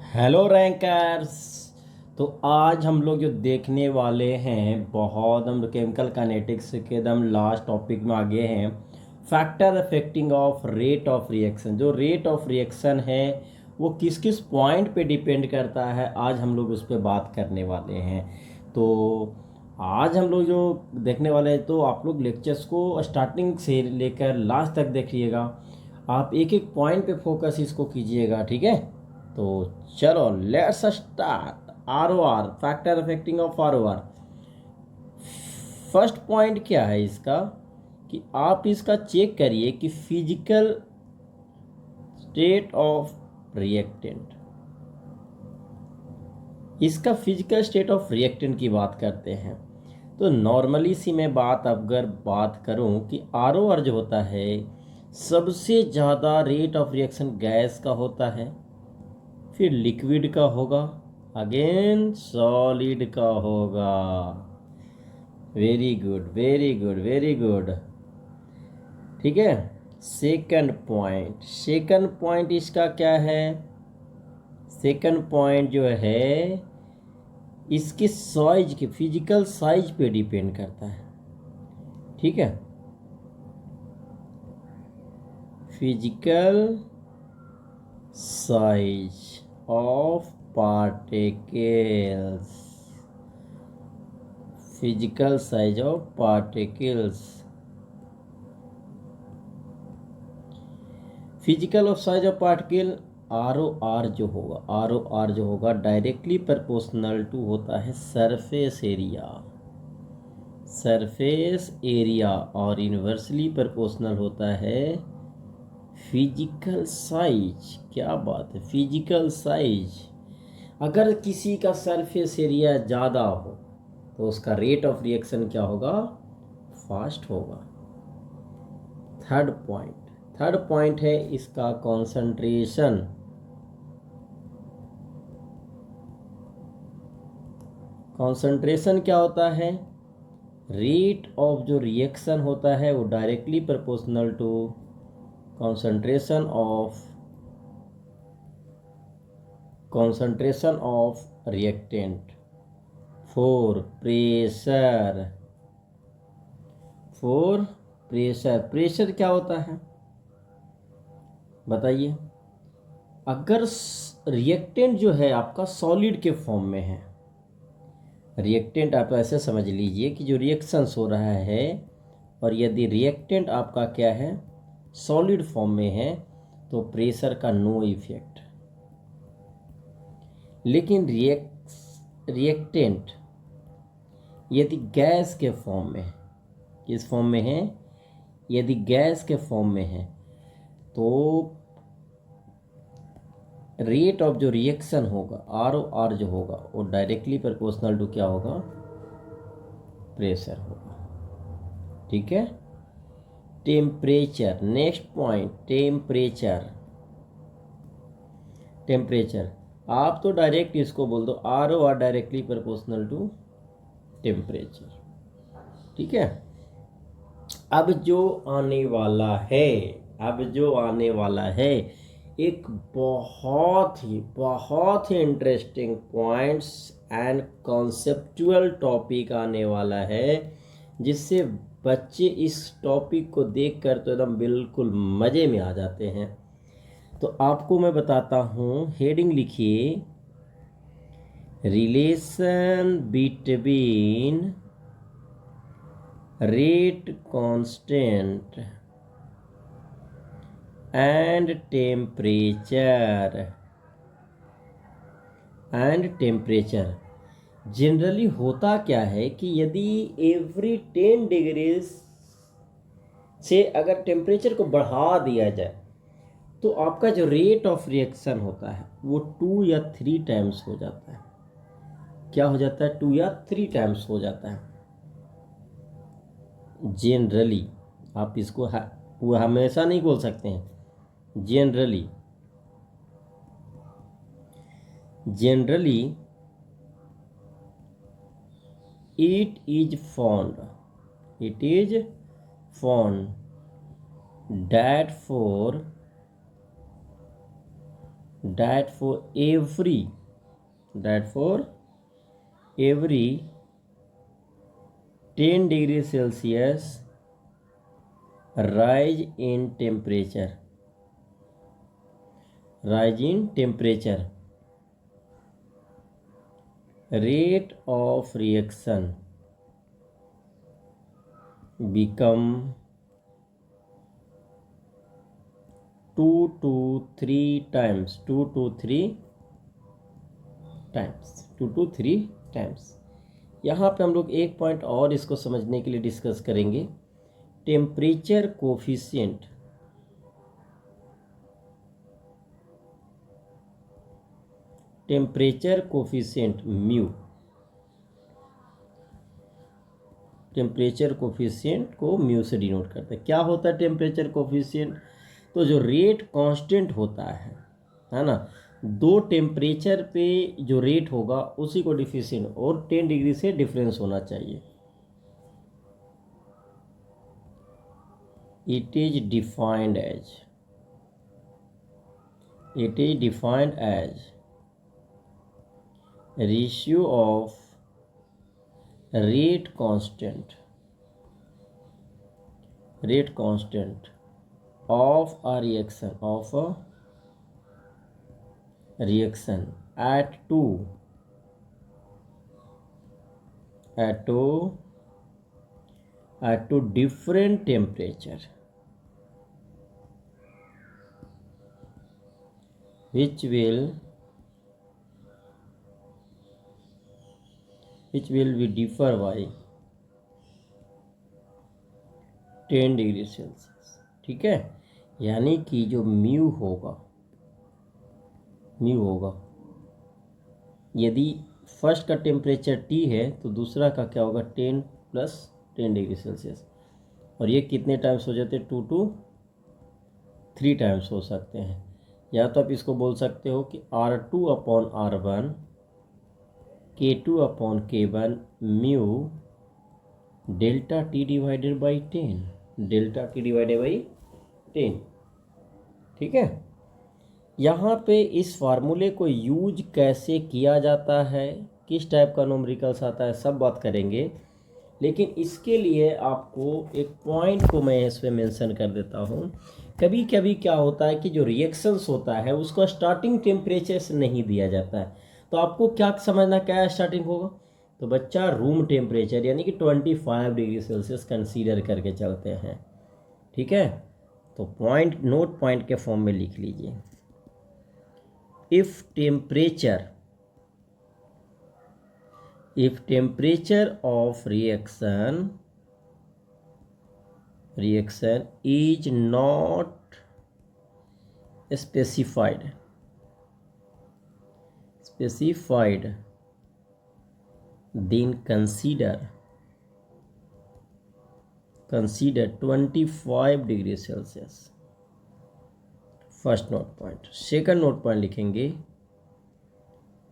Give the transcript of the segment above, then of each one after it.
Hello rankers. तो आज हम लोग जो देखने वाले हैं बहुत हम केमिकल काइनेटिक्स के एकदम लास्ट टॉपिक में आगे हैं। Factor affecting of rate of reaction. जो रेट ऑफ रिएक्शन है वो किस किस पॉइंट पे डिपेंड करता है, आज हम लोग उस पर बात करने वाले हैं। तो आज हम लोग जो देखने वाले हैं, तो आप लोग लेक्चर्स को स्टार्टिंग से लेकर लास्ट तक देखिएगा। आप एक एक पॉइंट पे फोकस इसको कीजिएगा, ठीक है। तो चलो let's start. R factor affecting of R. First point क्या है इसका कि आप इसका चेक करिए कि फिजिकल स्टेट ऑफ रिएक्टेंट। इसका फिजिकल स्टेट ऑफ रिएक्टेंट की बात करते हैं तो नॉर्मली सी मैं अगर बात करूं कि आर जो होता है सबसे ज़्यादा रेट ऑफ रिएक्शन गैस का होता है, फिर लिक्विड का होगा, अगेन सॉलिड का होगा। Very good very good very good, ठीक है। सेकंड पॉइंट इसका क्या है? सेकंड पॉइंट जो है इसकी साइज के फिजिकल साइज पे डिपेंड करता है, ठीक है। Physical size of particles, physical size of particles, physical of size of particle R O R जो होगा डायरेक्टली प्रोपोर्शनल टू होता है सरफेस एरिया। सरफेस एरिया और इन्वर्सली प्रोपोर्शनल होता है फिजिकल साइज। क्या बात है, फिजिकल साइज। अगर किसी का सरफेस एरिया ज़्यादा हो तो उसका रेट ऑफ रिएक्शन क्या होगा? फास्ट होगा। थर्ड पॉइंट है इसका कॉन्सेंट्रेशन। कॉन्सेंट्रेशन क्या होता है? रेट ऑफ जो रिएक्शन होता है वो directly proportional to concentration of reactant. For pressure क्या होता है बताइए? अगर रिएक्टेंट जो है आपका सॉलिड के फॉर्म में है, रिएक्टेंट आप ऐसे समझ लीजिए कि जो रिएक्शंस हो रहा है, और यदि रिएक्टेंट आपका क्या है सॉलिड फॉर्म में है तो प्रेशर का नो इफेक्ट। लेकिन रिएक्टेंट यदि गैस के फॉर्म में है, किस फॉर्म में है? यदि गैस के फॉर्म में है तो रेट ऑफ जो रिएक्शन होगा आर जो होगा वो डायरेक्टली प्रोपोर्शनल टू क्या होगा? प्रेशर होगा, ठीक है। Temperature, next point temperature. आप तो डायरेक्ट इसको बोल दो are directly proportional to temperature, ठीक है। अब जो आने वाला है एक बहुत ही interesting points and conceptual topic आने वाला है, जिससे बच्चे इस टॉपिक को देखकर तो एकदम बिल्कुल मज़े में आ जाते हैं। तो आपको मैं बताता हूँ, हेडिंग लिखिए, relation between rate constant and temperature. Generally होता क्या है कि यदि एवरी 10 डिग्रीज से अगर टेम्परेचर को बढ़ा दिया जाए तो आपका जो रेट ऑफ रिएक्शन होता है वो 2 या 3 टाइम्स हो जाता है। क्या हो जाता है? 2 या 3 टाइम्स हो जाता है जनरली। आप इसको वो हमेशा नहीं बोल सकते हैं। Generally it is found that for that for every 10 degrees Celsius rise in temperature, rate of reaction become 2 to 3 times. यहाँ पे हम लोग एक पॉइंट और इसको समझने के लिए डिस्कस करेंगे। Temperature coefficient, mu, temperature coefficient को म्यू से डिनोट करते हैं। क्या होता है टेम्परेचर कोफिशिएंट? तो जो रेट कांस्टेंट होता है ना, दो टेम्परेचर पे जो रेट होगा उसी को डिफिशिएंट, और 10 डिग्री से डिफरेंस होना चाहिए। It is defined as ratio of rate constant of a reaction at two different temperature, which will be differ by 10 degree Celsius. ठीक है, यानी कि जो म्यू होगा, यदि फर्स्ट का टेम्परेचर टी है तो दूसरा का क्या होगा 10 + 10 डिग्री सेल्सियस, और ये कितने टाइम्स हो जाते हैं 2 to 3 टाइम्स हो सकते हैं। या तो आप इसको बोल सकते हो कि R2/R1 K2/K1 mu delta T divided by 10। ठीक है, यहाँ पे इस फार्मूले को यूज कैसे किया जाता है, किस टाइप का न्यूमेरिकल्स आता है, सब बात करेंगे। लेकिन इसके लिए आपको एक पॉइंट को मैं इस पर मेंशन कर देता हूँ। कभी कभी क्या होता है कि जो रिएक्शंस होता है उसको स्टार्टिंग टेम्परेचर से नहीं दिया जाता है, तो आपको क्या समझना, क्या स्टार्टिंग होगा? तो बच्चा रूम टेम्परेचर यानी कि 25 डिग्री सेल्सियस कंसीडर करके चलते हैं। ठीक है, तो नोट पॉइंट के फॉर्म में लिख लीजिए। If temperature of reaction is not specified, then consider 25 degree Celsius. First note point. Second note point लिखेंगे,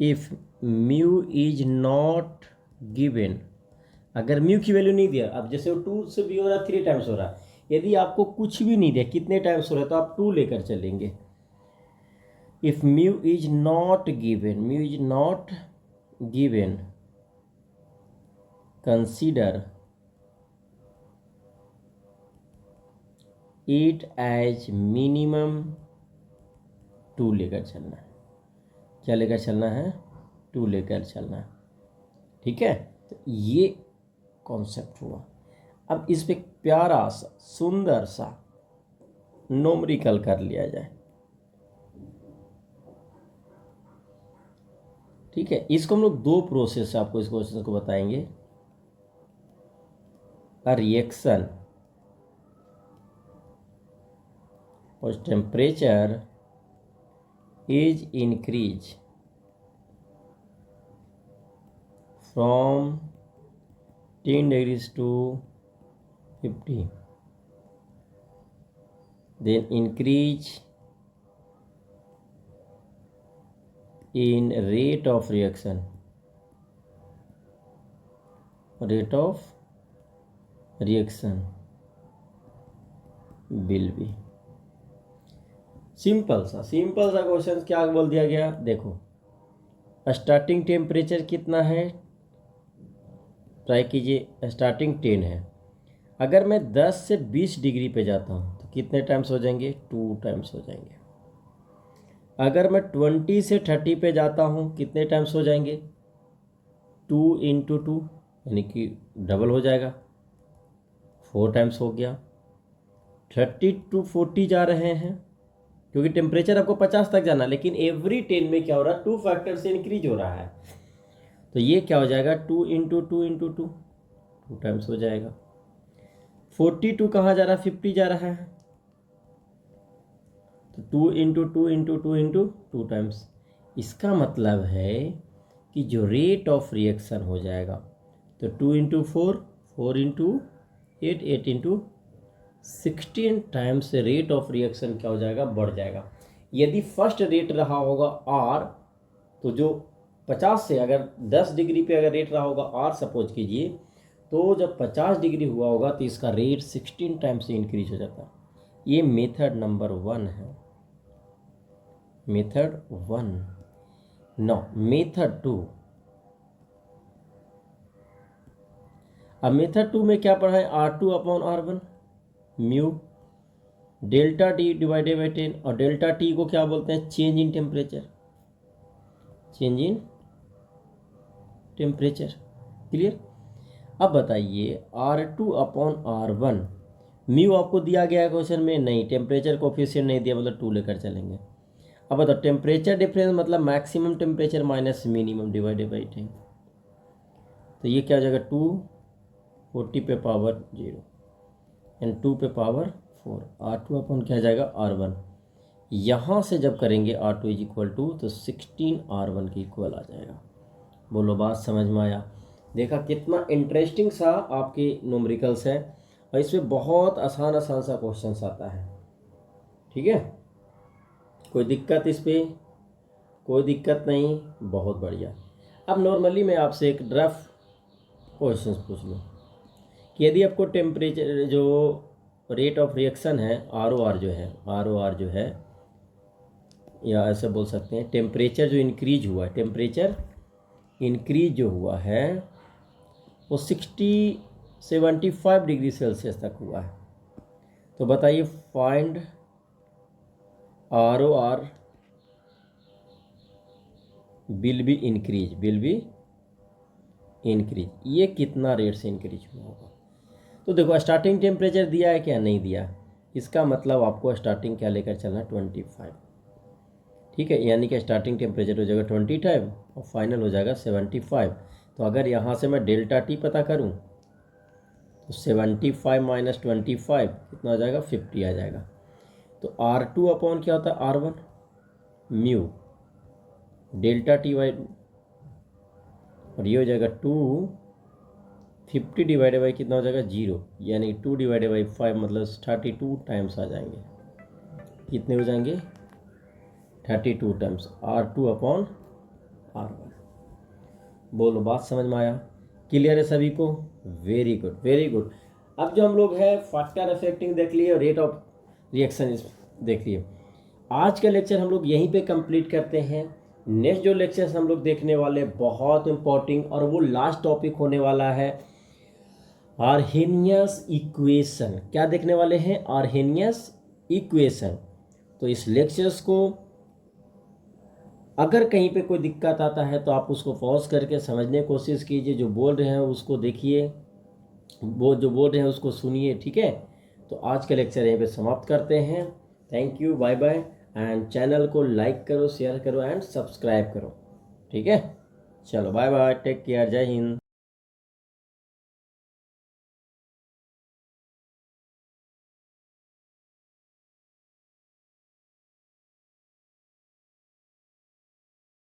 if mu is not given, अगर म्यू की वैल्यू नहीं दिया, अब जैसे 2 से भी हो रहा है 3 टाइम्स हो रहा है, यदि आपको कुछ भी नहीं दिया कितने टाइम्स हो रहा है तो आप 2 लेकर चलेंगे। If mu is not given consider it as minimum 2 लेकर चलना है। क्या लेकर चलना है? 2 लेकर चलना है। ठीक है, तो ये कॉन्सेप्ट हुआ। अब इस पे प्यारा सा सुंदर सा न्यूमेरिकल कर लिया जाए। ठीक है, इसको हम लोग 2 प्रोसेस से आपको इस क्वेश्चन को बताएंगे। अ रिएक्शन और temperature is increase from 10 degrees to 50, then increase in rate of reaction will be। Simple सा क्वेश्चन क्या बोल दिया गया, देखो स्टार्टिंग टेम्परेचर कितना है, ट्राई कीजिए, स्टार्टिंग 10 है। अगर मैं 10 से 20 डिग्री पे जाता हूँ तो कितने टाइम्स हो जाएंगे, 2 टाइम्स हो जाएंगे। अगर मैं 20 से 30 पे जाता हूँ कितने टाइम्स हो जाएंगे, 2 इंटू 2 यानी कि डबल हो जाएगा, 4 टाइम्स हो गया। 30 टू 40 जा रहे हैं क्योंकि टेम्परेचर आपको 50 तक जाना, लेकिन एवरी 10 में क्या हो रहा है, 2 फैक्टर से इंक्रीज हो रहा है। तो ये क्या हो जाएगा, 2 इंटू 2 इंटू 2, 2 टाइम्स हो जाएगा। 42 कहाँ जा रहा है, 50 जा रहा है, तो 2 इंटू 2 इंटू 2 इंटू 2 टाइम्स। इसका मतलब है कि जो रेट ऑफ रिएक्शन हो जाएगा, तो 2 into 4, 4 into 8, 8 into 16 times rate of reaction क्या हो जाएगा, बढ़ जाएगा। यदि फर्स्ट रेट रहा होगा आर, तो जो 50 से अगर 10 डिग्री पे अगर रेट रहा होगा आर सपोज कीजिए, तो जब 50 डिग्री हुआ होगा तो इसका रेट 16 टाइम्स से इंक्रीज हो जाता है। ये मेथड नंबर 1 है, मेथड 1। नो मेथड 2, अब मेथड 2 में क्या पढ़ा है, R2 upon R1 mu delta T divided by 10, और डेल्टा टी को क्या बोलते हैं, change in temperature, change in temperature. Clear. अब बताइए R2 अपॉन R1 म्यू आपको दिया गया है क्वेश्चन में, नहीं टेम्परेचर कोफिशिएंट नहीं दिया, मतलब 2 लेकर चलेंगे। अब बताओ टेम्परेचर डिफरेंस मतलब maximum temperature minus minimum divided by 10, तो ये क्या हो जाएगा, 2 40 पे पावर 0 एंड 2 पे पावर 4, R2 अपन क्या जाएगा R1। यहाँ से जब करेंगे R2 इज इक्वल टू, तो 16 R1 के इक्वल आ जाएगा। बोलो बात समझ में आया। देखा कितना इंटरेस्टिंग सा आपके न्यूमेरिकल्स है, और इसमें बहुत आसान सा क्वेश्चंस आता है। ठीक है, कोई दिक्कत इस पर, कोई दिक्कत नहीं, बहुत बढ़िया। अब नॉर्मली मैं आपसे एक ड्रफ क्वेश्चंस पूछ लूँ कि यदि आपको टेम्परेचर जो रेट ऑफ रिएक्शन है ROR जो है, या ऐसे बोल सकते हैं टेम्परेचर जो इंक्रीज हुआ है, टेम्परेचर इंक्रीज जो हुआ है वो 75 डिग्री सेल्सियस तक हुआ है। तो बताइए find ROR will be increase, ये कितना रेट से इंक्रीज हुआ होगा। तो देखो स्टार्टिंग टेम्परेचर दिया है क्या, नहीं दिया, इसका मतलब आपको स्टार्टिंग क्या लेकर चलना, 25। ठीक है, यानी कि स्टार्टिंग टेम्परेचर हो जाएगा 20 टाइम और फाइनल हो जाएगा 75। तो अगर यहाँ से मैं डेल्टा टी पता करूँ तो 75 माइनस 25 कितना आ जाएगा, 50 आ जाएगा। तो R2 अपॉन क्या होता है, R1 mu delta T Y, और ये हो जाएगा 250 डिवाइडेड बाई कितना हो जाएगा, 0, यानी 2 डिवाइडेड बाई 5 मतलब 32 टाइम्स आ जाएंगे। कितने हो जाएंगे, 32 टाइम्स R2 अपॉन R1। बोलो बात समझ में आया, क्लियर है सभी को, वेरी गुड वेरी गुड। अब जो हम लोग है फैक्टर अफेक्टिंग देख लिए और रेट ऑफ रिएक्शन देख लिए। आज का लेक्चर हम लोग यहीं पे कंप्लीट करते हैं। नेक्स्ट जो लेक्चर्स हम लोग देखने वाले बहुत इंपॉर्टेंट, और वो लास्ट टॉपिक होने वाला है आर्हेनियस इक्वेशन। क्या देखने वाले हैं, आर्हेनियस इक्वेशन। तो इस लेक्चर्स को अगर कहीं पे कोई दिक्कत आता है तो आप उसको पॉज करके समझने की कोशिश कीजिए, जो बोल रहे हैं उसको देखिए, वो जो बोल रहे हैं उसको सुनिए। ठीक है, तो आज का लेक्चर यहीं पे समाप्त करते हैं। Thank you, bye bye, and channel को लाइक करो, शेयर करो एंड सब्सक्राइब करो। ठीक है, चलो बाय बाय, टेक केयर, जय हिंद।